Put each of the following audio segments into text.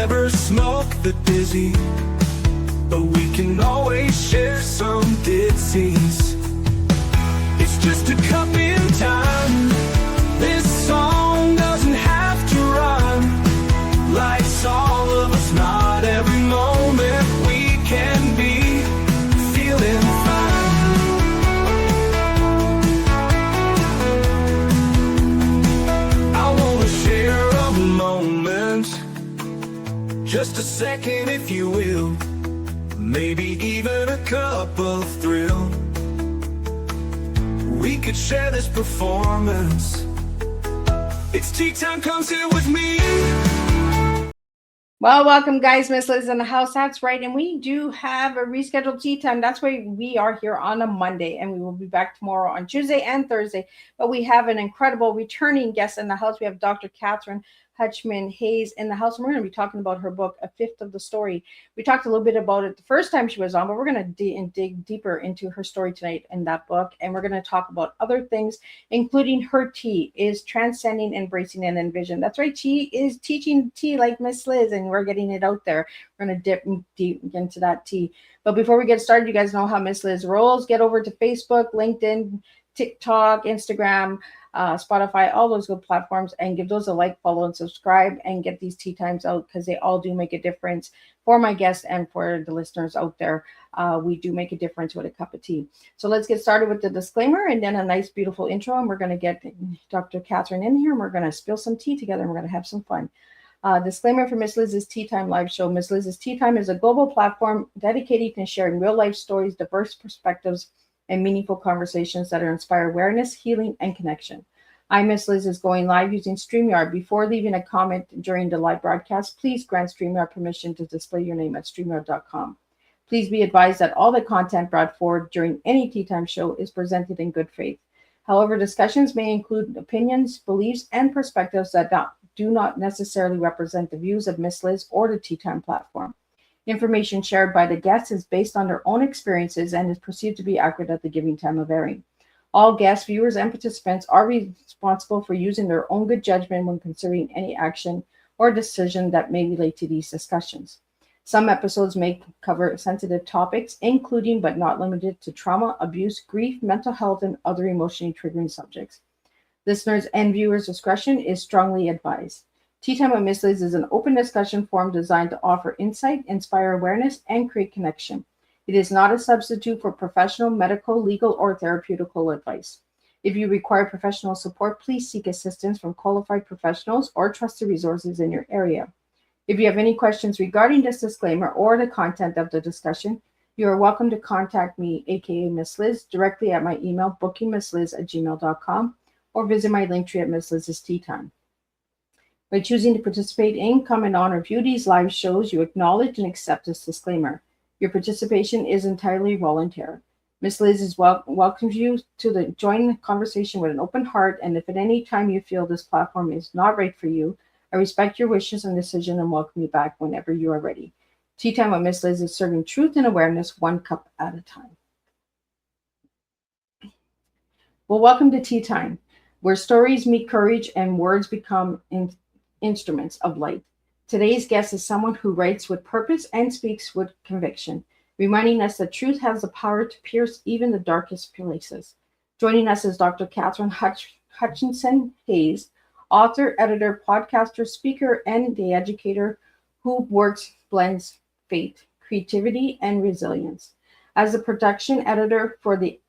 never smoke the dizzy, but we can always share some disease. It's just a cup in time. This song doesn't have to rhyme. Life's all of us, not every moment we can be feeling fine. I wanna share a moment, just a second if you will, maybe even a cup of thrill. We could share this performance. It's tea time, come sit with me. Well, welcome guys. Miss Liz in the house. That's right. And we do have a rescheduled tea time. That's why we are here on a Monday, and we will be back tomorrow on Tuesday and Thursday. But we have an incredible returning guest in the house. We have Dr. Katherine Hutchinson-Hayes in the house, and we're going to be talking about her book, A Fifth of the Story. We talked a little bit about it the first time she was on, but we're going to dig deeper into her story tonight in that book, and we're going to talk about other things, including her tea is transcending, embracing, and envision. That's right, she is teaching tea like Miss Liz, and we're getting it out there. We're going to dip deep into that tea. But before we get started, you guys know how Miss Liz rolls. Get over to Facebook, LinkedIn, TikTok, Instagram, Spotify, all those good platforms, and give those a like, follow, and subscribe, and get these tea times out, because they all do make a difference for my guests and for the listeners out there. We do make a difference with a cup of tea. So let's get started with the disclaimer and then a nice, beautiful intro, and we're going to get Dr. Katherine in here, and we're going to spill some tea together, and we're going to have some fun. Disclaimer for Miss Liz's Tea Time live show. Miss Liz's Tea Time is a global platform dedicated to sharing real-life stories, diverse perspectives, and meaningful conversations that inspire awareness, healing, and connection. I'm Miss Liz is going live using StreamYard. Before leaving a comment during the live broadcast, please grant StreamYard permission to display your name at StreamYard.com. Please be advised that all the content brought forward during any Tea Time show is presented in good faith. However, discussions may include opinions, beliefs, and perspectives that do not necessarily represent the views of Miss Liz or the Tea Time platform. Information shared by the guests is based on their own experiences and is perceived to be accurate at the given time of airing. All guests, viewers, and participants are responsible for using their own good judgment when considering any action or decision that may relate to these discussions. Some episodes may cover sensitive topics, including but not limited to trauma, abuse, grief, mental health, and other emotionally triggering subjects. Listeners' and viewers' discretion is strongly advised. Tea Time with Miss Liz is an open discussion forum designed to offer insight, inspire awareness, and create connection. It is not a substitute for professional, medical, legal, or therapeutical advice. If you require professional support, please seek assistance from qualified professionals or trusted resources in your area. If you have any questions regarding this disclaimer or the content of the discussion, you are welcome to contact me, aka Miss Liz, directly at my email, bookingmissliz@gmail.com, or visit my link tree at Miss Liz's Tea Time. By choosing to participate in, comment on, or view these live shows, you acknowledge and accept this disclaimer. Your participation is entirely voluntary. Miss Liz welcomes you to join the conversation with an open heart, and if at any time you feel this platform is not right for you, I respect your wishes and decision and welcome you back whenever you are ready. Tea Time with Miss Liz is serving truth and awareness one cup at a time. Well, welcome to Tea Time, where stories meet courage and words become instruments of light. Today's guest is someone who writes with purpose and speaks with conviction, reminding us that truth has the power to pierce even the darkest places. Joining us is Dr. Katherine Hutchinson-Hayes, author, editor, podcaster, speaker, and the educator who blends faith, creativity, and resilience. As the production editor for the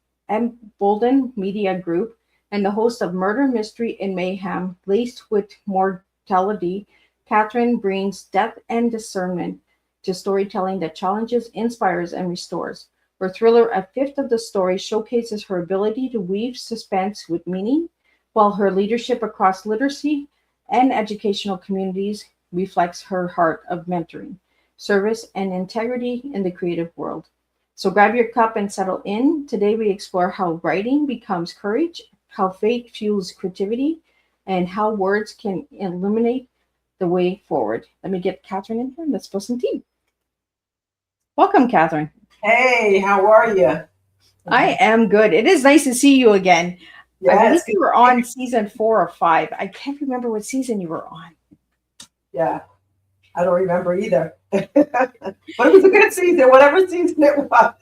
Boldest Media Group and the host of Murder, Mystery, and Mayhem Laced with Mortality, Katherine brings depth and discernment to storytelling that challenges, inspires, and restores. Her thriller, A Fifth of the Story, showcases her ability to weave suspense with meaning, while her leadership across literacy and educational communities reflects her heart of mentoring, service, and integrity in the creative world. So grab your cup and settle in. Today we explore how writing becomes courage, how faith fuels creativity, and how words can illuminate the way forward. Let me get Katherine in here and let's spill some tea. Welcome, Katherine. Hey, how are you? I am good. It is nice to see you again. Yeah, I believe you were on season 4 or 5. I can't remember what season you were on. Yeah. I don't remember either. But it was a good season, whatever season it was.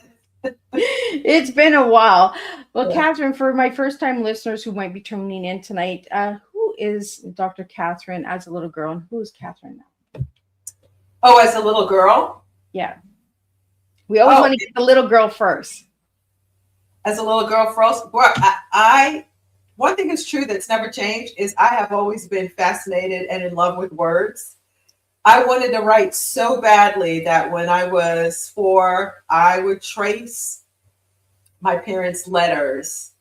It's been a while. Well, Yeah. Katherine, for my first time listeners who might be tuning in tonight, who is Dr. Katherine as a little girl, and who is Katherine now? Oh, as a little girl? Yeah. We always want to get the little girl first. As a little girl first, well, one thing is true that's never changed is I have always been fascinated and in love with words. I wanted to write so badly that when I was 4, I would trace my parents' letters.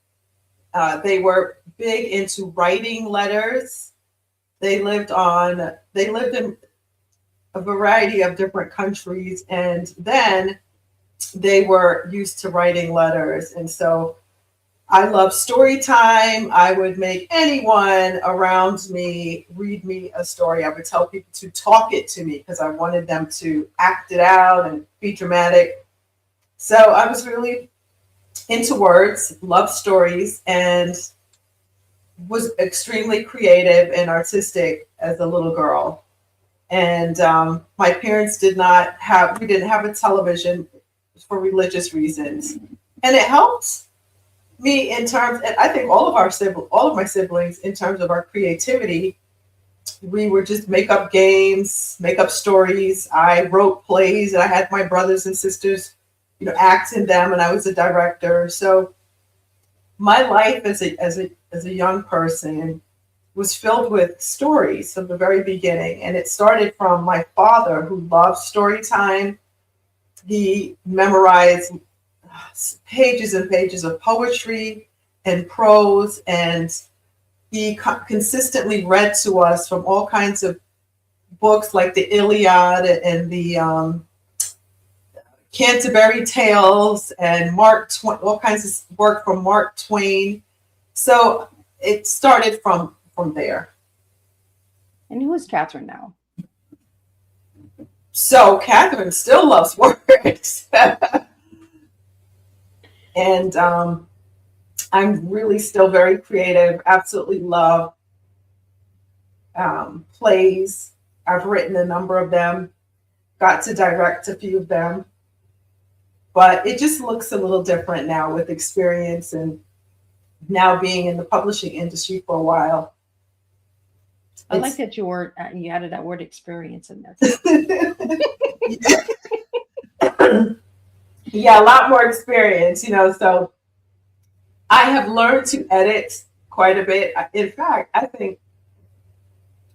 They were big into writing letters. They lived in a variety of different countries, and then they were used to writing letters. And so I love story time. I would make anyone around me read me a story. I would tell people to talk it to me because I wanted them to act it out and be dramatic. So I was really into words, loved stories, and was extremely creative and artistic as a little girl. And my parents we didn't have a television for religious reasons. And it helped me in terms, and I think all of my siblings, in terms of our creativity, we would just make up games, make up stories. I wrote plays, and I had my brothers and sisters, act in them, and I was a director. So my life as a young person was filled with stories from the very beginning, and it started from my father, who loved story time. He memorized pages and pages of poetry and prose, and he consistently read to us from all kinds of books like the Iliad and the Canterbury Tales and all kinds of work from Mark Twain. So it started from there. And who is Katherine now? So Katherine still loves words. And I'm really still very creative, absolutely love plays. I've written a number of them, got to direct a few of them, but it just looks a little different now with experience and now being in the publishing industry for a while. I like that you added that word experience in there. Yeah, a lot more experience, so I have learned to edit quite a bit. In fact, I think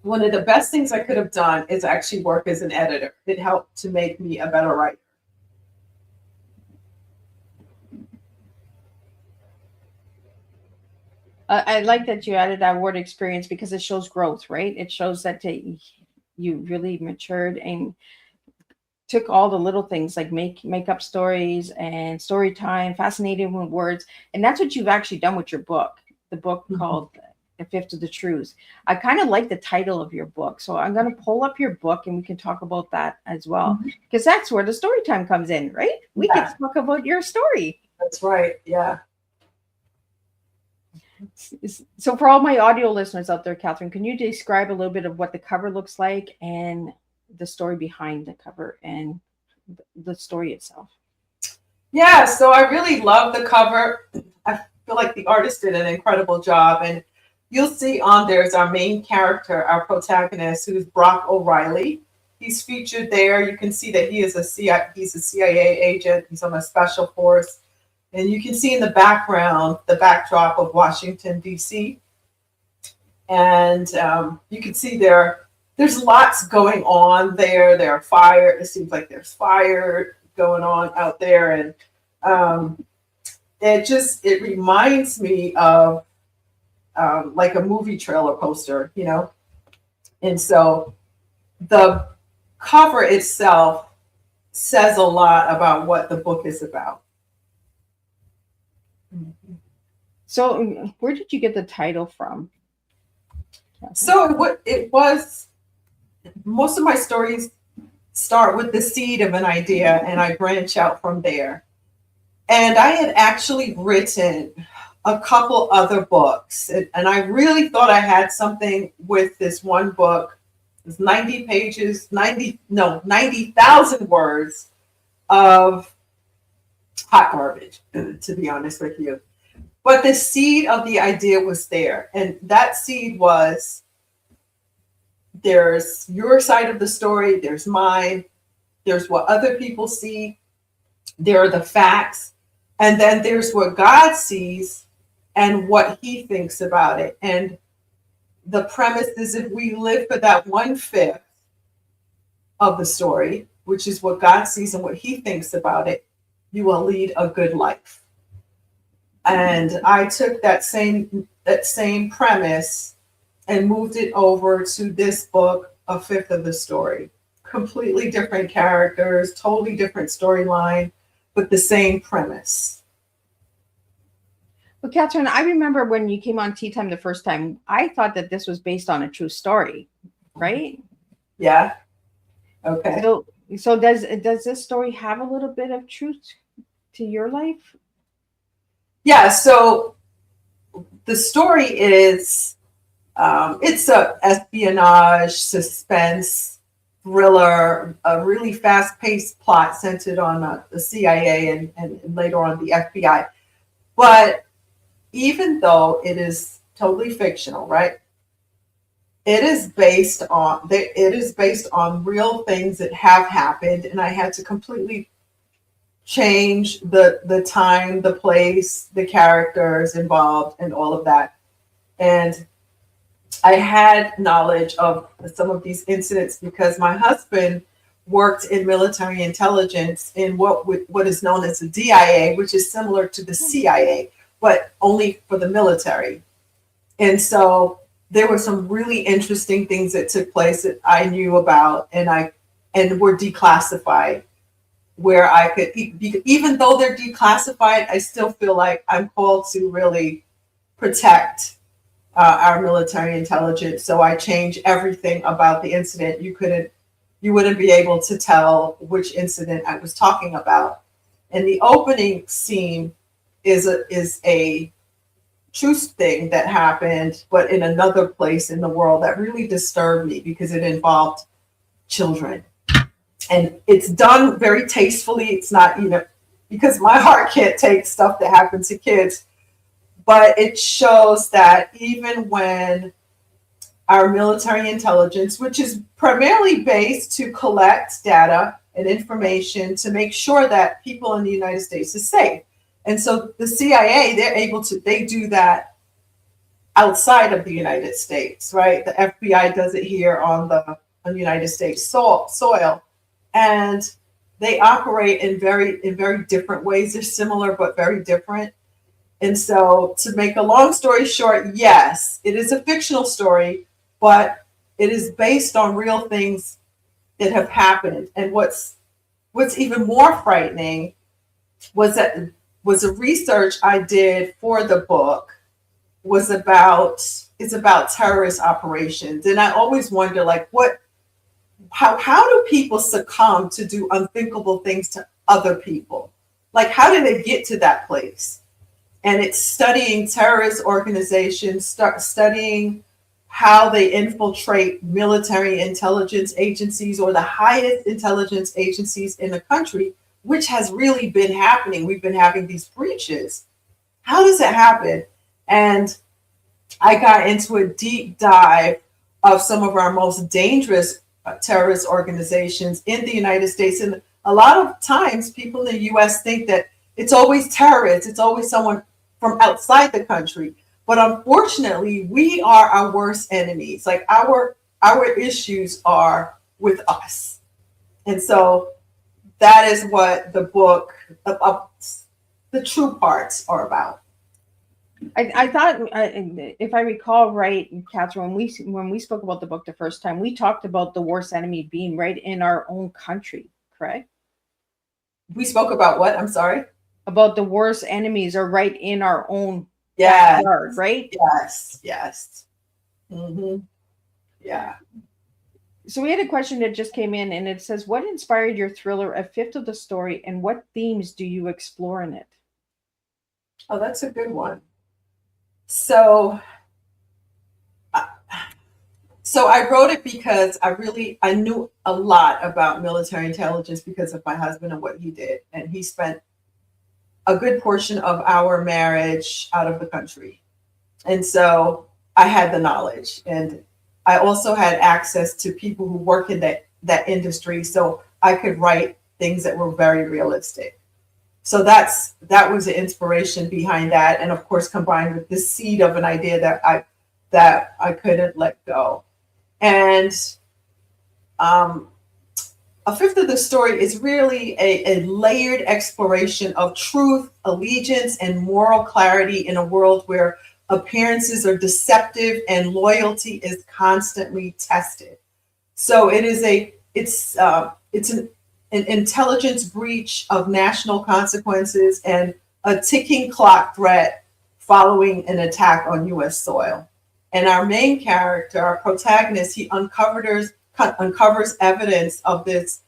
one of the best things I could have done is actually work as an editor. It helped to make me a better writer. I like that you added that word experience because it shows growth, right? It shows that you really matured and took all the little things like make up stories and story time, fascinating with words. And that's what you've actually done with your book, the book called A Fifth of the Truths. I kind of like the title of your book. So I'm going to pull up your book and we can talk about that as well. Because that's where the story time comes in, right? We get to talk about your story. That's right. Yeah. So for all my audio listeners out there, Katherine, can you describe a little bit of what the cover looks like and the story behind the cover and the story itself? Yeah, so I really love the cover. I feel like the artist did an incredible job, and you'll see on there is our main character, our protagonist, who's Brock O'Reilly. He's featured there. You can see that he's a CIA agent. He's on a special force. And you can see in the background, the backdrop of Washington, D.C. And you can see there's lots going on there. There are fire. It seems like there's fire going on out there. And it reminds me of like a movie trailer poster, And so the cover itself says a lot about what the book is about. So where did you get the title from? So it was, most of my stories start with the seed of an idea and I branch out from there. And I had actually written a couple other books and I really thought I had something with this one book It's 90 pages, 90,000 words of hot garbage, to be honest with you. But the seed of the idea was there. And that seed was, there's your side of the story, there's mine, there's what other people see, there are the facts, and then there's what God sees and what he thinks about it. And the premise is, if we live for that 1/5 of the story, which is what God sees and what he thinks about it, you will lead a good life. And I took that same premise and moved it over to this book, A Fifth of the Story. Completely different characters, totally different storyline, but the same premise. Well, Katherine, I remember when you came on Tea Time the first time, I thought that this was based on a true story, right? Yeah. Okay. So does this story have a little bit of truth to your life? Yeah. So the story is, it's a espionage, suspense, thriller, a really fast-paced plot centered on the CIA and later on the FBI. But even though it is totally fictional, right? It is based on real things that have happened, and I had to completely change the time, the place, the characters involved, and all of that. And I had knowledge of some of these incidents because my husband worked in military intelligence in what is known as the DIA, which is similar to the CIA, but only for the military. And so there were some really interesting things that took place that I knew about, and were declassified, where I could, even though they're declassified, I still feel like I'm called to really protect our military intelligence. So I change everything about the incident. You wouldn't be able to tell which incident I was talking about. And the opening scene is a true thing that happened, but in another place in the world that really disturbed me because it involved children. And it's done very tastefully. It's not, because my heart can't take stuff that happens to kids, but it shows that even when our military intelligence, which is primarily based to collect data and information to make sure that people in the United States is safe. And so the CIA, they do that outside of the United States, right? The FBI does it here on the United States soil. And they operate in very different ways. They're similar, but very different. And so, to make a long story short, yes, it is a fictional story, but it is based on real things that have happened. And what's even more frightening was a research I did for the book is about terrorist operations. And I always wonder, like, how do people succumb to do unthinkable things to other people? Like, how do they get to that place? And it's studying terrorist organizations, studying how they infiltrate military intelligence agencies or the highest intelligence agencies in the country, which has really been happening. We've been having these breaches. How does it happen? And I got into a deep dive of some of our most dangerous terrorist organizations in the United States. And a lot of times people in the US think that it's always terrorists, it's always someone from outside the country. But unfortunately, we are our worst enemies. Like our issues are with us. And so that is what the book, the true parts are about. I thought, if I recall right, Katherine, when we spoke about the book the first time, we talked about the worst enemy being right in our own country, correct? We spoke about what? I'm sorry? About the worst enemies are right in our own backyard, right? Yes. Mm-hmm. Yeah. So we had a question that just came in, and it says, what inspired your thriller, A Fifth of the Story, and what themes do you explore in it? Oh, that's a good one. So So I wrote it because I knew a lot about military intelligence because of my husband and what he did. And he spent a good portion of our marriage out of the country. And so I had the knowledge, and I also had access to people who work in that industry. So I could write things that were very realistic. So that was the inspiration behind that. And of course, combined with the seed of an idea that I couldn't let go. And a fifth of the story is really a layered exploration of truth, allegiance, and moral clarity in a world where appearances are deceptive and loyalty is constantly tested. So it's an intelligence breach of national consequences and a ticking clock threat following an attack on U.S. soil. And our main character, our protagonist, he uncovers evidence of this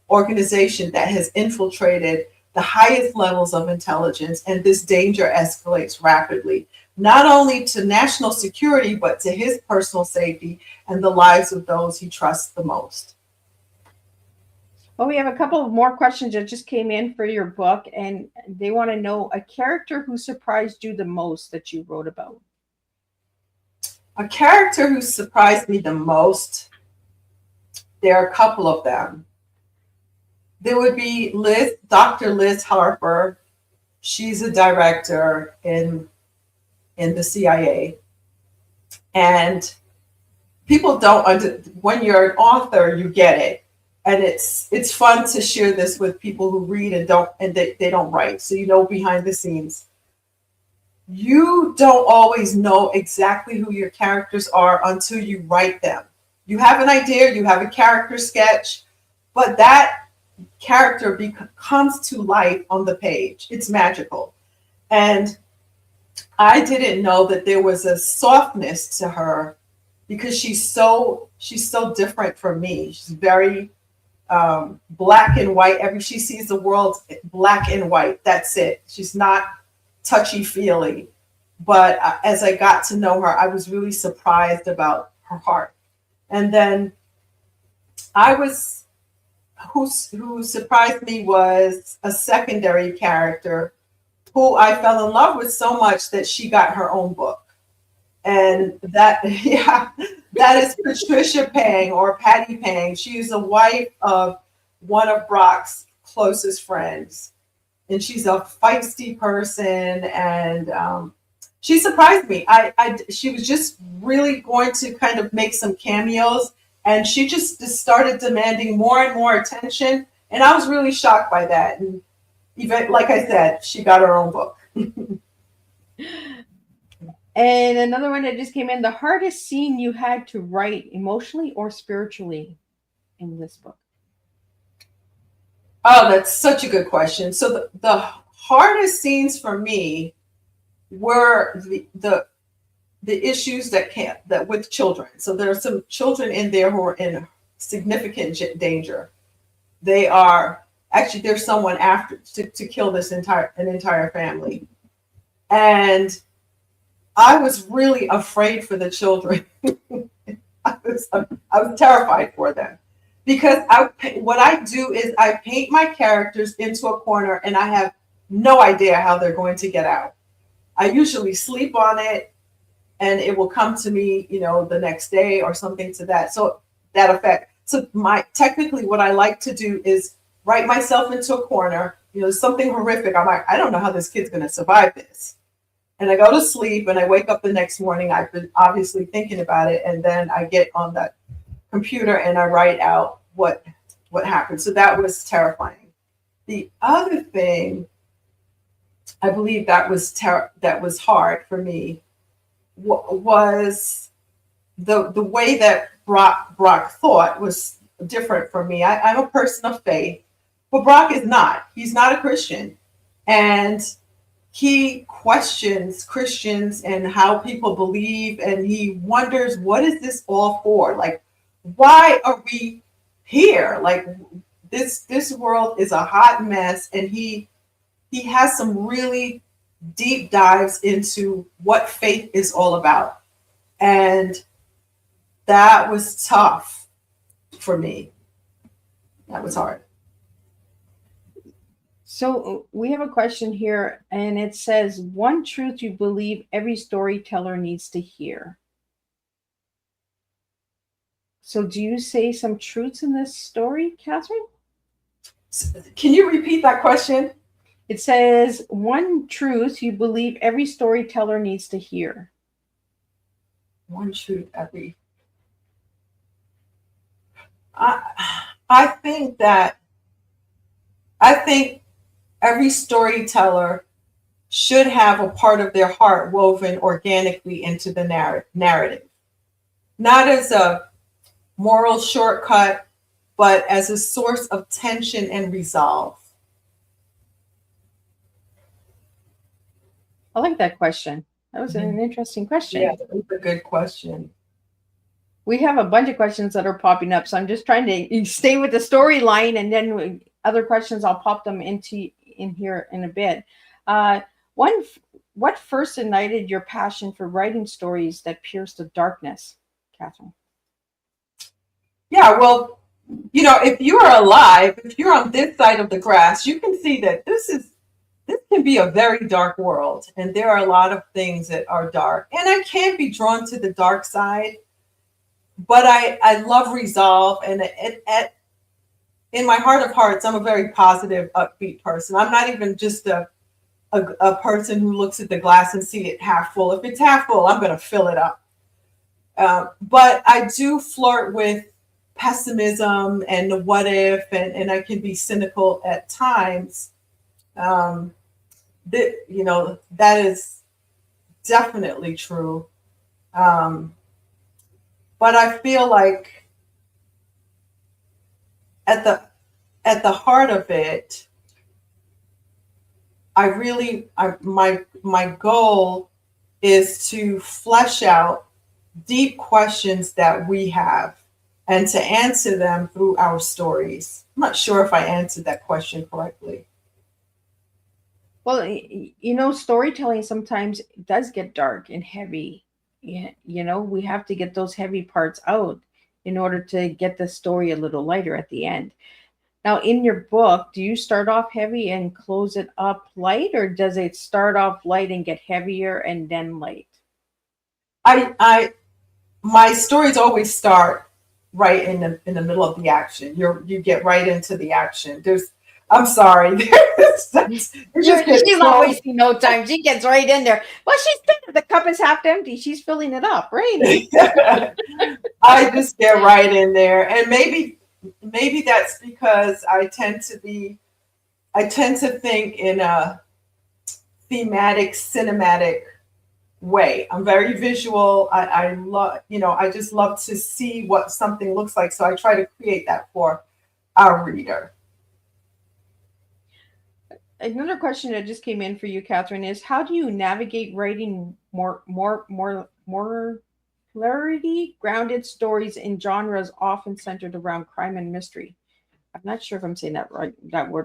organization that has infiltrated the highest levels of intelligence, and this danger escalates rapidly, not only to national security, but to his personal safety and the lives of those he trusts the most. Well, we have a couple of more questions that just came in for your book, and they want to know a character who surprised you the most that you wrote about. A character who surprised me the most, there are a couple of them. There would be Dr. Liz Harper. She's a director in the CIA. And people when you're an author, you get it. And it's fun to share this with people who read and they don't write. So you know behind the scenes. You don't always know exactly who your characters are until you write them. You have an idea, you have a character sketch, but that character comes to life on the page. It's magical. And I didn't know that there was a softness to her because she's so different from me. She's very black and white. She sees the world black and white. That's it. She's not touchy-feely. But as I got to know her, I was really surprised about her heart. And then who surprised me was a secondary character who I fell in love with so much that she got her own book. And that is Patricia Pang, or Patty Pang. She is the wife of one of Brock's closest friends. And she's a feisty person, and she surprised me. She was just really going to kind of make some cameos, and she just started demanding more and more attention. And I was really shocked by that. And even, like I said, she got her own book. And another one that just came in, the hardest scene you had to write emotionally or spiritually in this book? Oh, that's such a good question. So the hardest scenes for me were the issues that with children. So there are some children in there who are in significant danger. There's someone after to kill an entire family. And I was really afraid for the children. I was terrified for them. Because what I do is I paint my characters into a corner and I have no idea how they're going to get out. I usually sleep on it and it will come to me, the next day or something to that effect. So technically what I like to do is write myself into a corner, something horrific. I'm like, I don't know how this kid's going to survive this. And I go to sleep and I wake up the next morning. I've been obviously thinking about it. And then I get on that computer and I write out what happened. So that was terrifying. The other thing, I believe that was hard for me was the way that Brock thought was different from me. I'm a person of faith, but Brock is not. He's not a Christian. And he questions Christians and how people believe, and he wonders, what is this all for? Like, why are we here? Like, this world is a hot mess, and he has some really deep dives into what faith is all about. And that was tough for me. That was hard. So we have a question here, and it says, one truth you believe every storyteller needs to hear. So do you say some truths in this story, Katherine? Can you repeat that question? It says, one truth you believe every storyteller needs to hear. One truth every. I think every storyteller should have a part of their heart woven organically into the narrative, not as a moral shortcut, but as a source of tension and resolve. I like that question. That was an interesting question. Yeah, that's a good question. We have a bunch of questions that are popping up, so I'm just trying to stay with the storyline, and then other questions I'll pop them in here in a bit. What first ignited your passion for writing stories that pierce the darkness, Katherine? Yeah, well, if you are alive, if you're on this side of the grass, you can see that this can be a very dark world, and there are a lot of things that are dark, and I can be drawn to the dark side, but I love resolve, and in my heart of hearts, I'm a very positive, upbeat person. I'm not even just a person who looks at the glass and see it half full. If it's half full, I'm going to fill it up. But I do flirt with pessimism and the what if, and I can be cynical at times. That is definitely true. But I feel like at the heart of it, my goal is to flesh out deep questions that we have and to answer them through our stories. I'm not sure if I answered that question correctly. Well, storytelling sometimes does get dark and heavy. We have to get those heavy parts out in order to get the story a little lighter at the end. Now, in your book, do you start off heavy and close it up light, or does it start off light and get heavier and then light? My stories always start right in the middle of the action. You get right into the action. I'm sorry. She's not wasting no time. She gets right in there. Well, the cup is half empty. She's filling it up, right? I just get right in there, and maybe that's because I tend to think in a thematic, cinematic way. I'm very visual. I love, I just love to see what something looks like. So I try to create that for our reader. Another question that just came in for you, Katherine, is how do you navigate writing more clarity grounded stories in genres often centered around crime and mystery? I'm not sure if I'm saying that word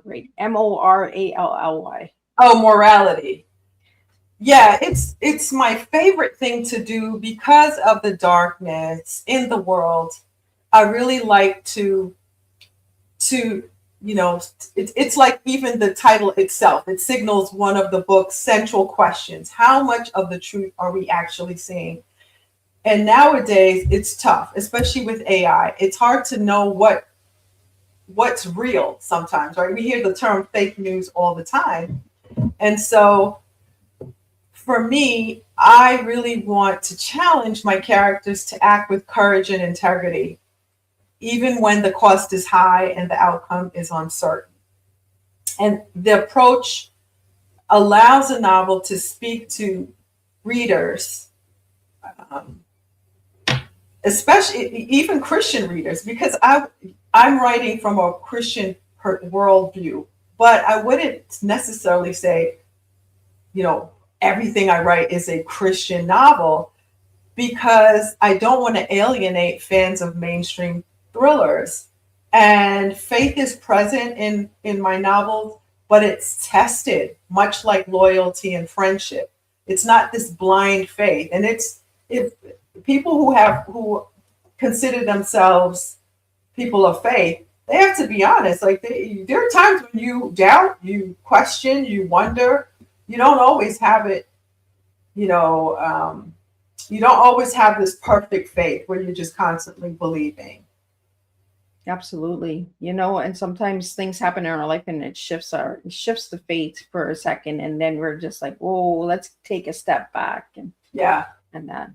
right. Morally. Oh, morality. Yeah, it's my favorite thing to do because of the darkness in the world. I really like to it's like even the title itself, it signals one of the book's central questions. How much of the truth are we actually seeing? And nowadays it's tough, especially with AI. It's hard to know what's real sometimes, right? We hear the term fake news all the time. And so for me, I really want to challenge my characters to act with courage and integrity, even when the cost is high and the outcome is uncertain. And the approach allows a novel to speak to readers, especially even Christian readers, because I'm writing from a Christian worldview, but I wouldn't necessarily say, everything I write is a Christian novel, because I don't want to alienate fans of mainstream thrillers. And faith is present in my novels, but it's tested, much like loyalty and friendship. It's not this blind faith. And if people who consider themselves people of faith, they have to be honest. Like there are times when you doubt, you question, you wonder. You don't always have it, you know, you don't always have this perfect faith where you're just constantly believing. Absolutely. And sometimes things happen in our life and it shifts the faith for a second. And then we're just like, whoa, let's take a step back. Yeah. And that.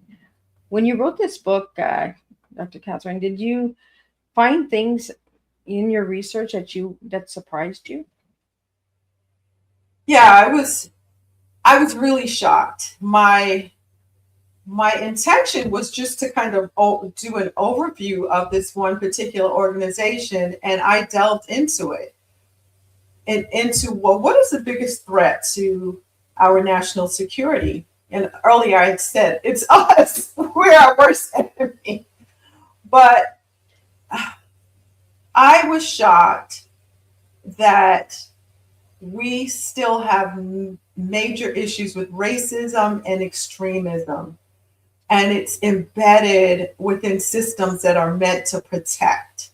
When you wrote this book, Dr. Katherine, did you find things in your research that surprised you? Yeah, I was really shocked. My intention was just to kind of do an overview of this one particular organization, and I delved into it and into, well, what is the biggest threat to our national security? And earlier I had said, it's us. We're our worst enemy. But I was shocked that we still have major issues with racism and extremism, and it's embedded within systems that are meant to protect.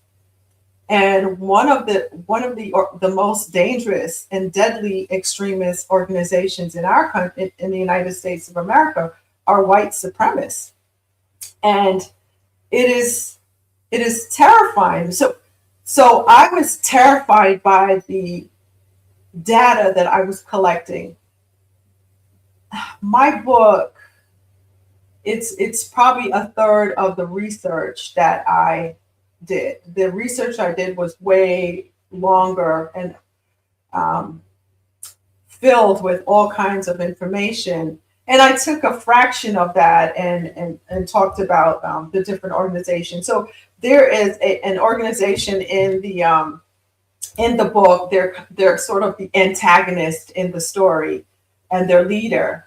And one of the most dangerous and deadly extremist organizations in our country, in the United States of America, are white supremacists, and it is terrifying. So I was terrified by the data that I was collecting. My book, it's probably a third of the research that I did. The research I did was way longer and filled with all kinds of information. And I took a fraction of that and talked about the different organizations. So there is an organization in the book. They're sort of the antagonist in the story and their leader.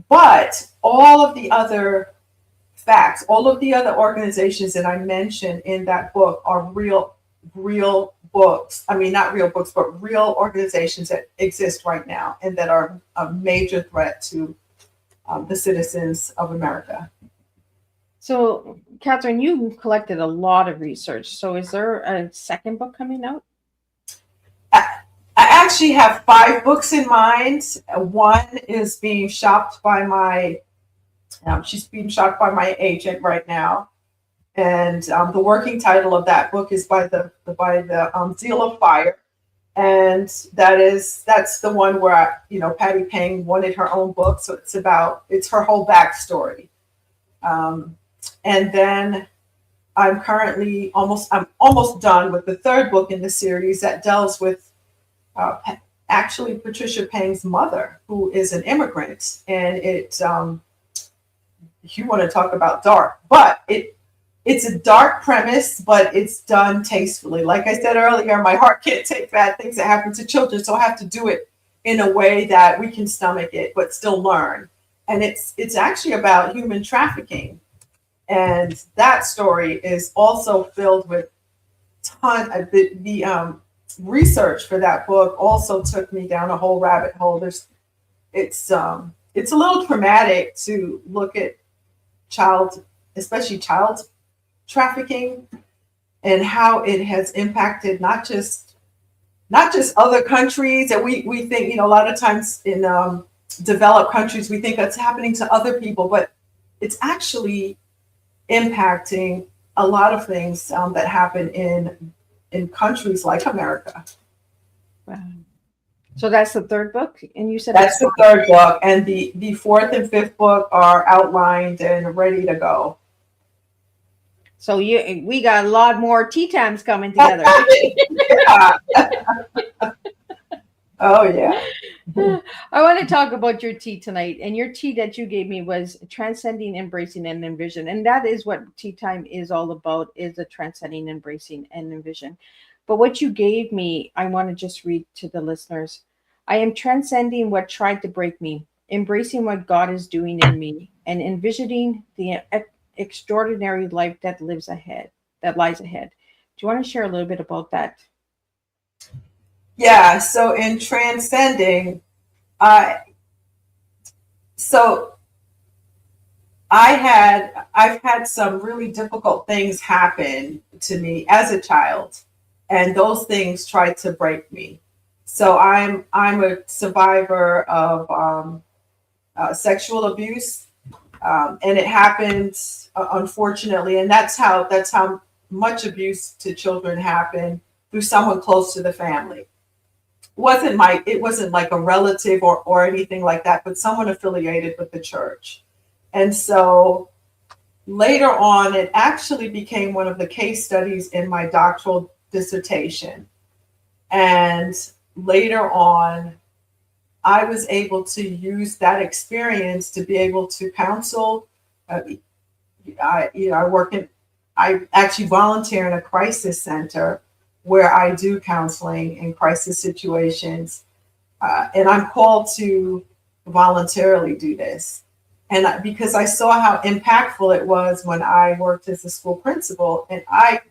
But all of the other facts, all of the other organizations that I mentioned in that book are real books. I mean, not real books, but real organizations that exist right now and that are a major threat to the citizens of America. So, Katherine, you collected a lot of research. So is there a second book coming out? I actually have 5 books in mind. One is being shopped by she's being shopped by my agent right now. And the working title of that book is by the Zeal of Fire. And that's the one where, Patty Payne wanted her own book. So it's her whole backstory. And then I'm almost done with the third book in the series that delves with actually Patricia Payne's mother, who is an immigrant. And you want to talk about dark, but it's a dark premise, but it's done tastefully. Like I said earlier, my heart can't take bad things that happen to children, so I have to do it in a way that we can stomach it, but still learn. And it's actually about human trafficking. And that story is also filled with the research for that book also took me down a whole rabbit hole. It's a little traumatic to look at especially child trafficking and how it has impacted not just other countries. And we think, a lot of times in developed countries, we think that's happening to other people, but it's actually impacting a lot of things that happen in countries like America. Wow. So that's the third book, and you said that's the third book, and the fourth and fifth book are outlined and ready to go. So we got a lot more tea times coming together. Yeah. Oh yeah. I want to talk about your tea tonight, and your tea that you gave me was transcending, embracing, and envision, and that is what tea time is all about: is the transcending, embracing, and envision. But what you gave me, I want to just read to the listeners. I am transcending what tried to break me, embracing what God is doing in me, and envisioning the extraordinary life that lies ahead. Do you want to share a little bit about that? Yeah. So in transcending, I I've had some really difficult things happen to me as a child, and those things tried to break me. So I'm a survivor of sexual abuse, and it happened unfortunately, and that's how much abuse to children happen through someone close to the family. It wasn't like a relative or anything like that, but someone affiliated with the church. And so later on, it actually became one of the case studies in my doctoral dissertation. And later on, I was able to use that experience to be able to counsel. I actually volunteer in a crisis center where I do counseling in crisis situations. And I'm called to voluntarily do this. And because I saw how impactful it was when I worked as a school principal, and I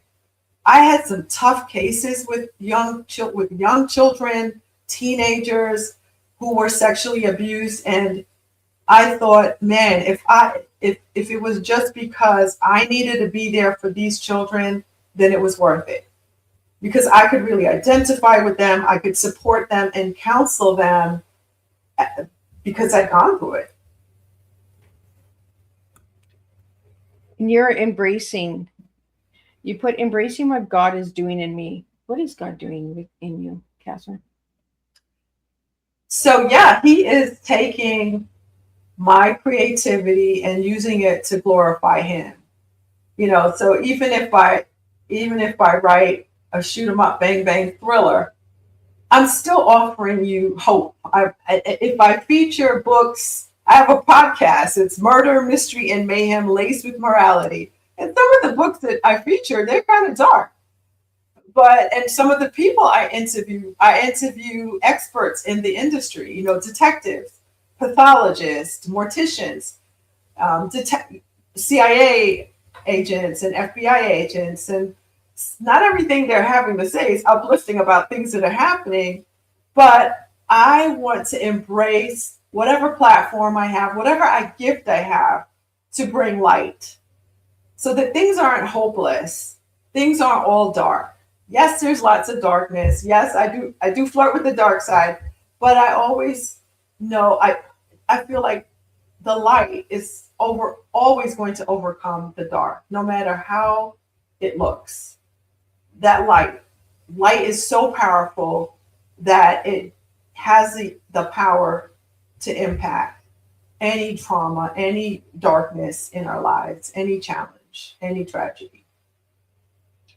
had some tough cases with young children, teenagers who were sexually abused, and I thought, man, if it was just because I needed to be there for these children, then it was worth it. Because I could really identify with them, I could support them and counsel them because I'd gone through it. And you're embracing, you put embracing what God is doing in me. What is God doing in you, Katherine? So yeah, he is taking my creativity and using it to glorify him. So even if I write a shoot 'em up, bang bang thriller, I'm still offering you hope. If I feature books, I have a podcast. It's Murder, Mystery, and Mayhem Laced with Morality. And some of the books that I feature, they're kind of dark. And some of the people I interview experts in the industry, detectives, pathologists, morticians, CIA agents and FBI agents. And not everything they're having to say is uplifting about things that are happening, but I want to embrace whatever platform I have, whatever gift I have, to bring light so that things aren't hopeless. Things aren't all dark. Yes, there's lots of darkness. Yes, I do flirt with the dark side, but I always know I feel like the light is always going to overcome the dark, no matter how it looks. That light is so powerful that it has the power to impact any trauma, any darkness in our lives, any challenge, any tragedy.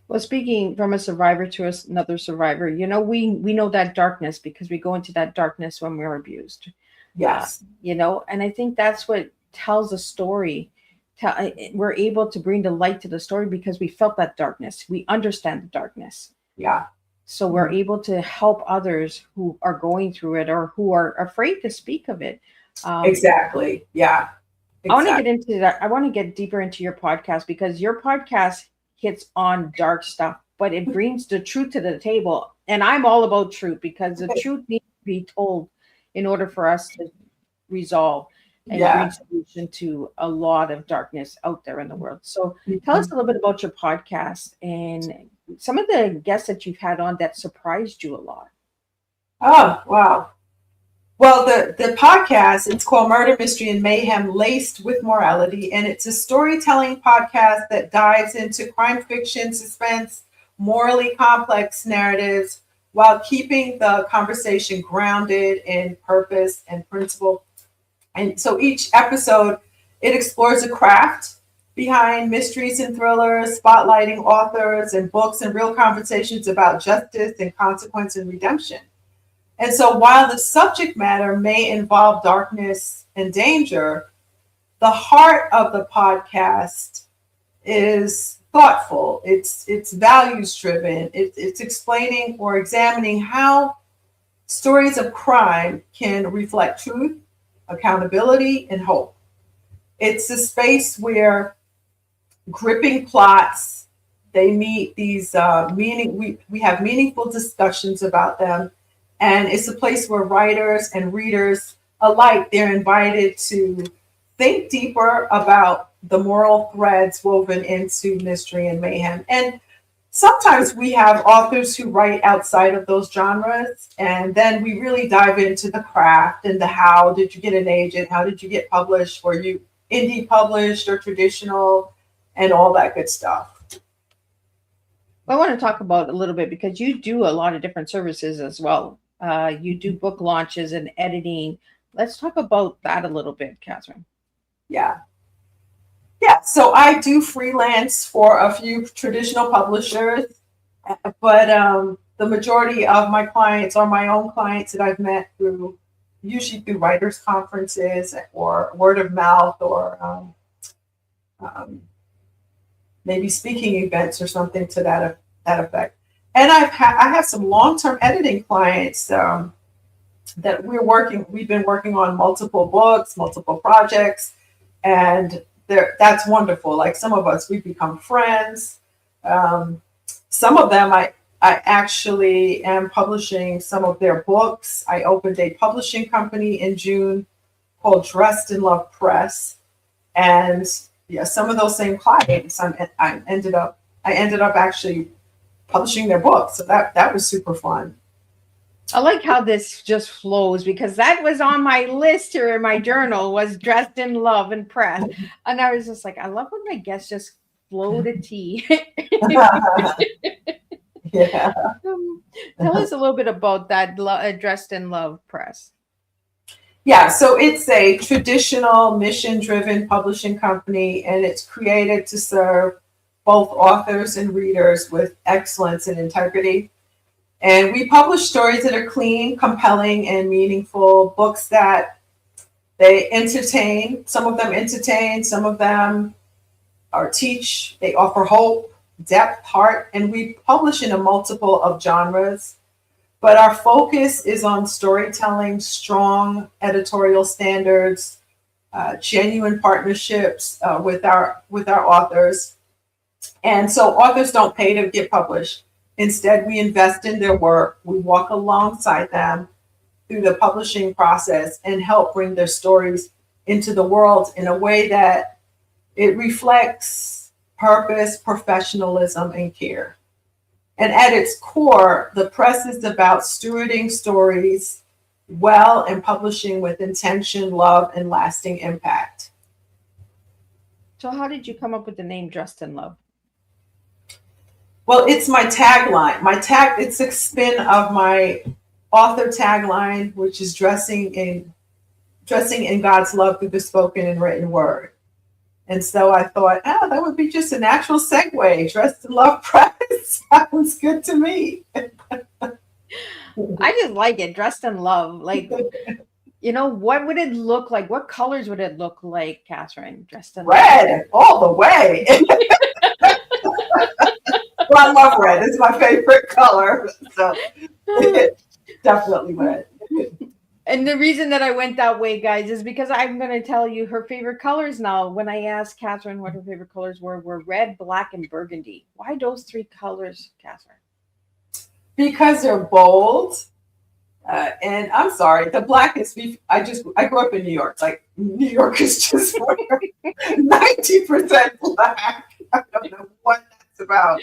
Well, speaking from a survivor to another survivor, we know that darkness because we go into that darkness when we're abused. Yes. And I think that's what tells a story. We're able to bring the light to the story because we felt that darkness. We understand the darkness. Yeah. So we're able to help others who are going through it or who are afraid to speak of it. Exactly. Yeah. Exactly. I want to get into that. I want to get deeper into your podcast because your podcast hits on dark stuff, but it brings the truth to the table. And I'm all about truth because the truth needs to be told in order for us to resolve and bring solution to a lot of darkness out there in the world. So tell us a little bit about your podcast and some of the guests that you've had on that surprised you a lot. Oh, wow. Well, the podcast, it's called Murder, Mystery, and Mayhem Laced with Morality, and it's a storytelling podcast that dives into crime fiction, suspense, morally complex narratives while keeping the conversation grounded in purpose and principle. And so each episode, it explores a craft behind mysteries and thrillers, spotlighting authors and books and real conversations about justice and consequence and redemption. And so while the subject matter may involve darkness and danger, the heart of the podcast is thoughtful. It's values driven. It's explaining or examining how stories of crime can reflect truth, accountability, and hope. It's a space where gripping plots, they meet these we have meaningful discussions about them. And it's a place where writers and readers alike, they're invited to think deeper about the moral threads woven into mystery and mayhem. And sometimes we have authors who write outside of those genres, and then we really dive into the craft and the how did you get an agent? How did you get published? Were you indie published or traditional? And all that good stuff. I want to talk about a little bit because you do a lot of different services as well. You do book launches and editing. Let's talk about that a little bit, Katherine. Yeah. Yeah. So I do freelance for a few traditional publishers, but the majority of my clients are my own clients that I've met usually through writers' conferences or word of mouth or maybe speaking events or something to that effect. And I have some long-term editing clients that we've been working on multiple books, multiple projects, and that's wonderful. Like some of us, we've become friends. Some of them, I actually am publishing some of their books. I opened a publishing company in June called Dressed in Love Press, and yeah, some of those same clients, I ended up actually publishing their books. So that was super fun. I like how this just flows because that was on my list here in my journal was Dressed in Love and Press. And I was just like, I love when my guests just flow to tea. Yeah. Tell us a little bit about that Dressed in Love Press. Yeah, so it's a traditional mission-driven publishing company, and it's created to serve both authors and readers with excellence and integrity. And we publish stories that are clean, compelling, and meaningful, books that they entertain. Some of them entertain, some of them are teach. They offer hope, depth, heart, and we publish in a multiple of genres. But our focus is on storytelling, strong editorial standards, genuine partnerships with our authors. And so authors don't pay to get published. Instead, we invest in their work. We walk alongside them through the publishing process and help bring their stories into the world in a way that it reflects purpose, professionalism, and care. And at its core, the press is about stewarding stories well and publishing with intention, love, and lasting impact. So how did you come up with the name Dressed in Love? Well, it's my tagline. It's a spin of my author tagline, which is dressing in God's love through the spoken and written word. And so I thought, that would be just a natural segue. Dressed in Love Press sounds good to me. I just like it. Dressed in Love. Like, what would it look like? What colors would it look like, Katherine? Dressed in Red, Love. all the way. Well, I love red. It's my favorite color. So definitely red. And the reason that I went that way, guys, is because I'm going to tell you her favorite colors now. When I asked Katherine what her favorite colors were red, black, and burgundy. Why those three colors, Katherine? Because they're bold. And I'm sorry, the black is, I grew up in New York. Like, New York is just 90% black. I don't know what that's about.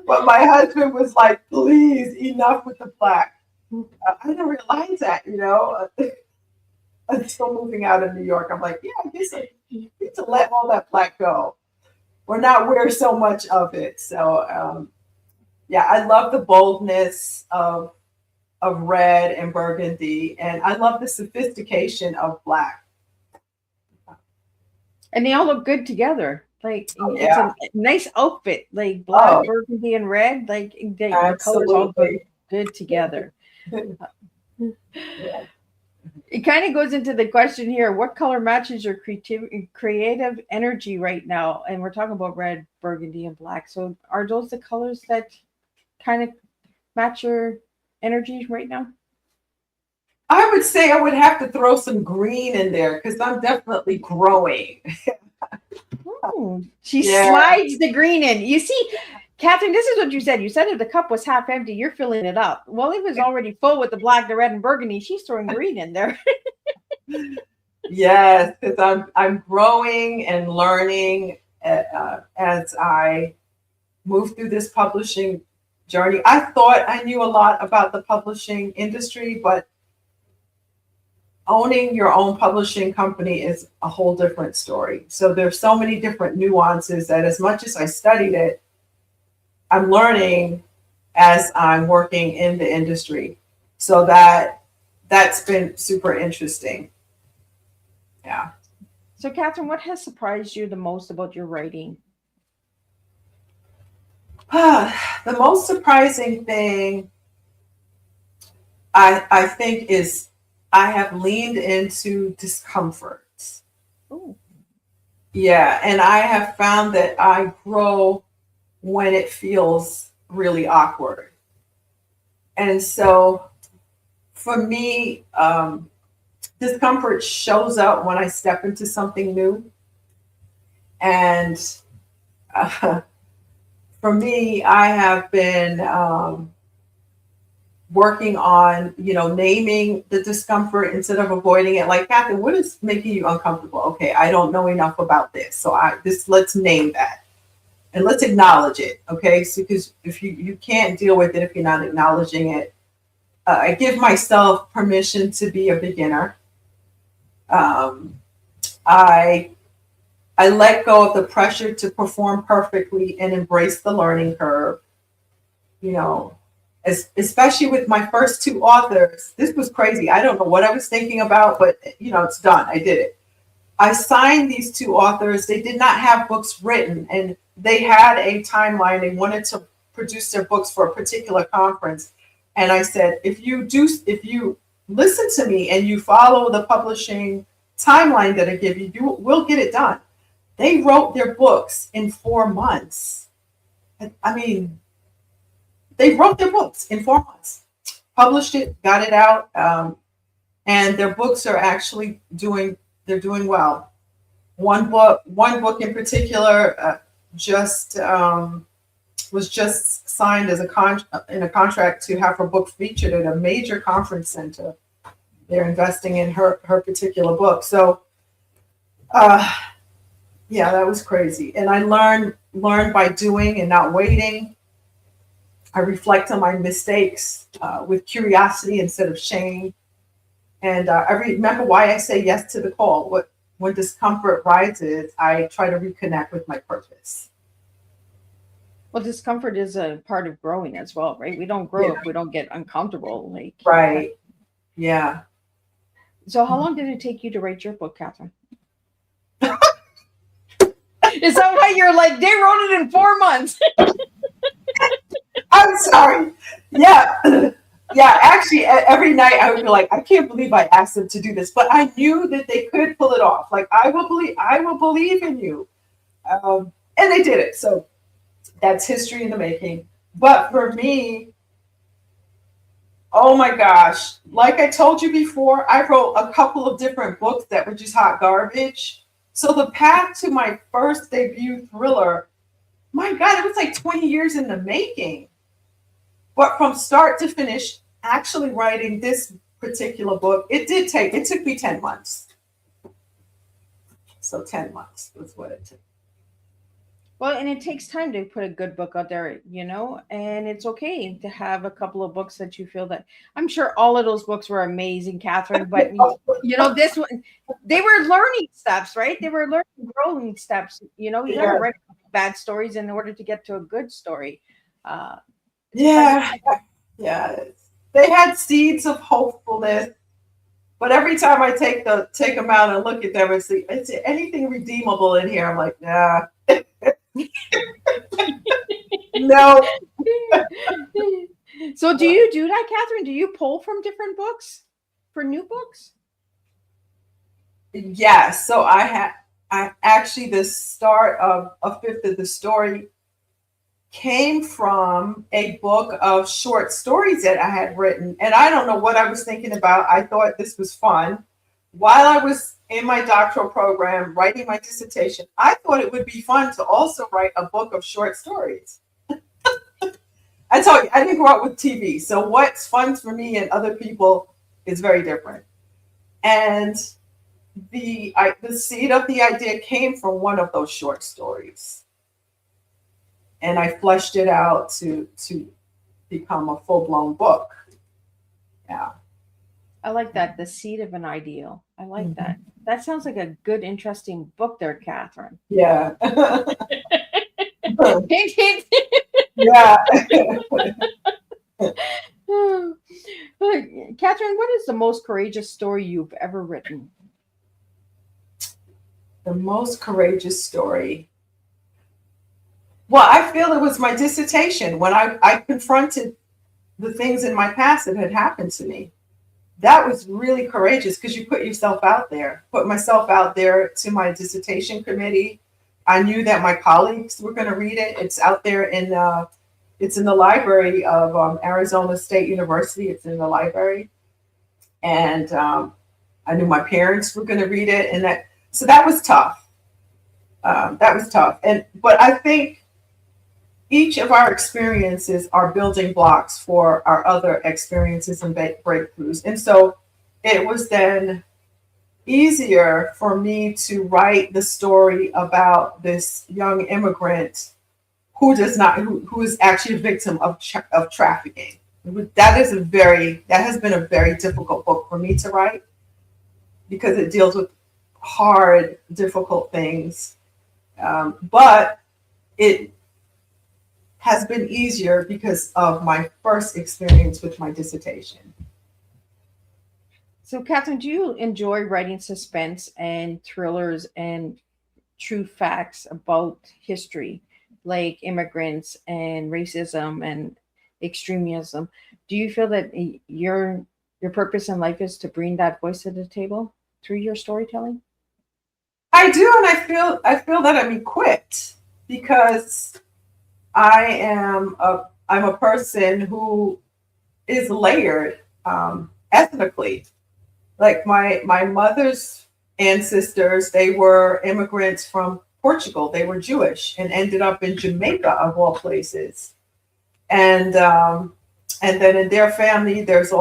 But my husband was like, please, enough with the black. I didn't realize that, until moving out of New York. I'm like, I guess I need to let all that black go or not wear so much of it. So, I love the boldness of red and burgundy, and I love the sophistication of black. And they all look good together. Like, it's a nice outfit, like black, burgundy, and red. Like, the colors all go good together. It kind of goes into the question here, what color matches your creative energy right now? And we're talking about red, burgundy, and black. So are those the colors that kind of match your energy right now? I would say I would have to throw some green in there because I'm definitely growing. She slides the green in. You see, Katherine, this is what you said. You said if the cup was half empty, you're filling it up. Well, it was already full with the black, the red, and burgundy. She's throwing green in there. Yes, because I'm growing and learning as I move through this publishing journey. I thought I knew a lot about the publishing industry, but owning your own publishing company is a whole different story. So there's so many different nuances that as much as I studied it, I'm learning as I'm working in the industry. So that's been super interesting. Yeah. So, Catherine, what has surprised you the most about your writing? The most surprising thing I think is I have leaned into discomfort. Oh, Yeah, and I have found that I grow when it feels really awkward. And so for me, discomfort shows up when I step into something new. And uh, for me, I have been working on, naming the discomfort instead of avoiding it. Like, Katherine, what is making you uncomfortable? Okay, I don't know enough about this. So let's name that and let's acknowledge it. Okay. So, because if you can't deal with it, if you're not acknowledging it, I give myself permission to be a beginner. Um, I I let go of the pressure to perform perfectly and embrace the learning curve. You know, especially with my first two authors, this was crazy. I don't know what I was thinking about, but it's done. I did it. I signed these two authors. They did not have books written, and they had a timeline. They wanted to produce their books for a particular conference. And I said, if you listen to me and you follow the publishing timeline that I give you, you will get it done. They wrote their books in 4 months. I mean, they wrote their books in 4 months, published it, got it out, and their books are actually they're doing well. One book in particular, just was just signed as in a contract to have her book featured at a major conference center. They're investing in her particular book. So, yeah, that was crazy. And I learned by doing and not waiting. I reflect on my mistakes with curiosity instead of shame. And I remember why I say yes to the call. When discomfort rises, I try to reconnect with my purpose. well, discomfort is a part of growing as well, right? We don't grow Yeah. if we don't get uncomfortable. Like, Right. Yeah. so how long did it take you to write your book, Catherine? Is that why you're like, they wrote it in 4 months? I'm sorry. Yeah. Yeah. Actually, every night I would be like, I can't believe I asked them to do this, but I knew that they could pull it off. Like, I will believe in you. And they did it. So that's history in the making. But for me, oh my gosh, like I told you before, I wrote a couple of different books that were just hot garbage. So the path to my first debut thriller, my God, it was like 20 years in the making. But from start to finish, actually writing this particular book, it took me 10 months. So 10 months was what it took. Well, and it takes time to put a good book out there, and it's okay to have a couple of books that you feel that I'm sure all of those books were amazing, Catherine, but this one, they were learning steps, right? They were growing steps. You got to write bad stories in order to get to a good story. Yeah. They had seeds of hopefulness, but every time I take them out and look at them and see, is there anything redeemable in here? I'm like, nah. No. So do you do that, Catherine? Do you pull from different books for new books? Yes. So I actually, the start of a fifth of the story came from a book of short stories that I had written. And I don't know what I was thinking about. I thought this was fun. While I was in my doctoral program writing my dissertation, I thought it would be fun to also write a book of short stories. I tell you, I didn't grow up with TV. So what's fun for me and other people is very different. And the seed of the idea came from one of those short stories, and I fleshed it out to become a full blown book. Yeah. I like that. The seed of an ideal. I like that. That sounds like a good, interesting book there, Catherine. Yeah. Catherine, Yeah. what is the most courageous story you've ever written? The most courageous story. Well, I feel it was my dissertation when I confronted the things in my past that had happened to me. That was really courageous because you put yourself out there. Put myself out there to my dissertation committee. I knew that my colleagues were going to read it. It's out there it's in the library of Arizona State University. It's in the library, and I knew my parents were going to read it, and so that was tough. That was tough, but I think each of our experiences are building blocks for our other experiences and breakthroughs. And so it was then easier for me to write the story about this young immigrant who is actually a victim of trafficking. That has been a very difficult book for me to write because it deals with hard, difficult things. But it has been easier because of my first experience with my dissertation. So, Catherine, do you enjoy writing suspense and thrillers and true facts about history, like immigrants and racism and extremism? Do you feel that your purpose in life is to bring that voice to the table through your storytelling? I do, and I feel that I'm equipped because I'm a person who is layered ethnically. Like my mother's ancestors, they were immigrants from Portugal. They were Jewish and ended up in Jamaica of all places. And then in their family, there's